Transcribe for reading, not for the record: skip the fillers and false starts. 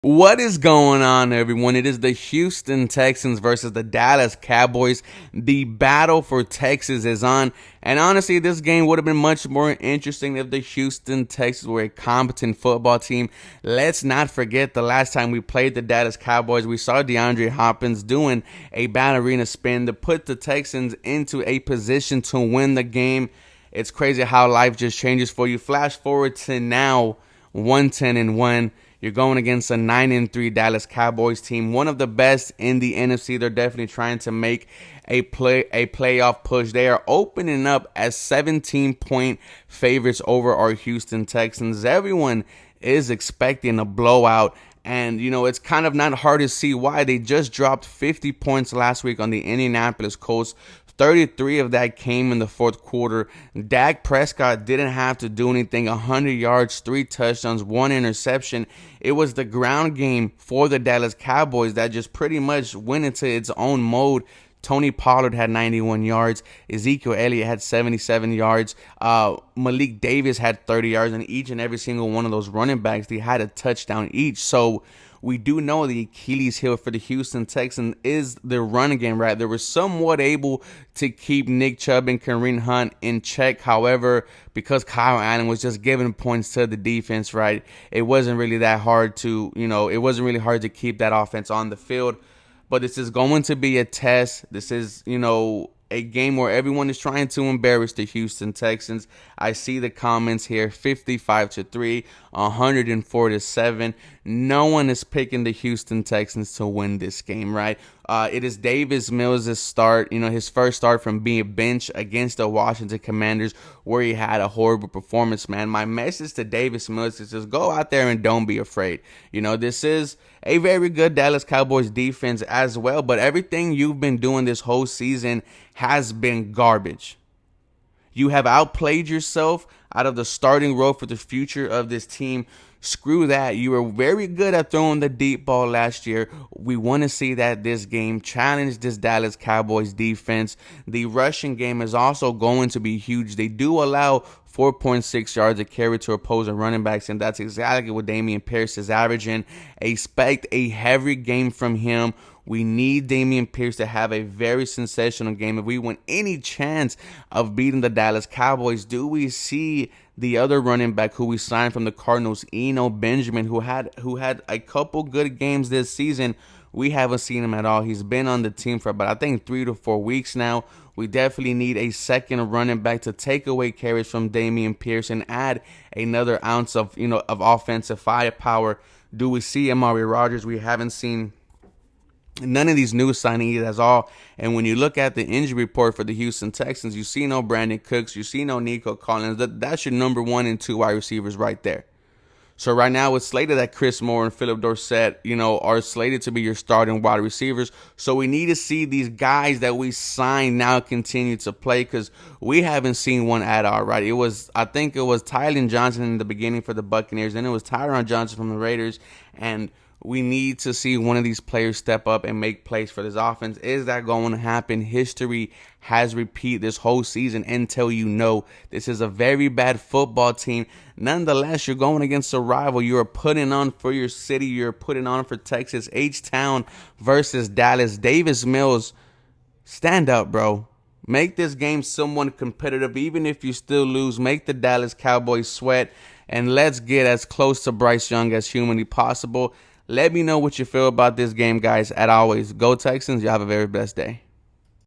What is going on, everyone? It is the Houston Texans versus the Dallas Cowboys. The battle for Texas is on. And honestly, this game would have been much more interesting if the Houston Texans were a competent football team. Let's not forget the last time we played the Dallas Cowboys, we saw DeAndre Hopkins doing a ballerina spin to put the Texans into a position to win the game. It's crazy how life just changes for you. Flash forward to now, 1-10-1. You're going against a 9-3 Dallas Cowboys team, one of the best in the NFC. They're definitely trying to make a playoff push. They are opening up as 17-point favorites over our Houston Texans. Everyone is expecting a blowout. And, it's kind of not hard to see why. They just dropped 50 points last week on the Indianapolis Colts. 33 of that came in the fourth quarter. Dak Prescott didn't have to do anything. 100 yards, 3 touchdowns, 1 interception. It was the ground game for the Dallas Cowboys that just pretty much went into its own mode. Tony Pollard had 91 yards. Ezekiel Elliott had 77 yards. Malik Davis had 30 yards. And each and every single one of those running backs, they had a touchdown each. So we do know the Achilles heel for the Houston Texans is the run game, right? They were somewhat able to keep Nick Chubb and Kareem Hunt in check. However, because Kyle Allen was just giving points to the defense, right, it wasn't really that hard to, it wasn't really hard to keep that offense on the field. But this is going to be a test. This is, a game where everyone is trying to embarrass the Houston Texans. I see the comments here, 55-3, 104-7. No one is picking the Houston Texans to win this game, right? It is Davis Mills' start, his first start from being benched against the Washington Commanders, where he had a horrible performance, man. My message to Davis Mills is just go out there and don't be afraid. This is a very good Dallas Cowboys defense as well, but everything you've been doing this whole season has been garbage. You have outplayed yourself out of the starting role for the future of this team. Screw that. You were very good at throwing the deep ball last year. We want to see that this game challenge this Dallas Cowboys defense. The rushing game is also going to be huge. They do allow 4.6 yards a carry to opposing running backs, and that's exactly what Dameon Pierce is averaging. Expect a heavy game from him. We need Dameon Pierce to have a very sensational game if we want any chance of beating the Dallas Cowboys. Do we see the other running back who we signed from the Cardinals, Eno Benjamin, who had a couple good games this season? We haven't seen him at all. He's been on the team for about, I think, 3 to 4 weeks now. We definitely need a second running back to take away carries from Dameon Pierce and add another ounce of offensive firepower. Do we see Amari Rodgers? We haven't seen none of these new signees at all. And when you look at the injury report for the Houston Texans, you see no Brandon Cooks, you see no Nico Collins. That's your number 1 and 2 wide receivers right there. So right now it's slated that Chris Moore and Philip Dorsett, are slated to be your starting wide receivers. So we need to see these guys that we signed now continue to play, because we haven't seen one at all, right? I think it was Tylen Johnson in the beginning for the Buccaneers, then it was Tyron Johnson from the Raiders, and we need to see one of these players step up and make plays for this offense. Is that going to happen? History has repeated this whole season until this is a very bad football team. Nonetheless, you're going against a rival. You are putting on for your city. You're putting on for Texas. H-Town versus Dallas. Davis Mills, stand up, bro. Make this game somewhat competitive. Even if you still lose, make the Dallas Cowboys sweat. And let's get as close to Bryce Young as humanly possible. Let me know what you feel about this game, guys. As always, go Texans. You have a very blessed day.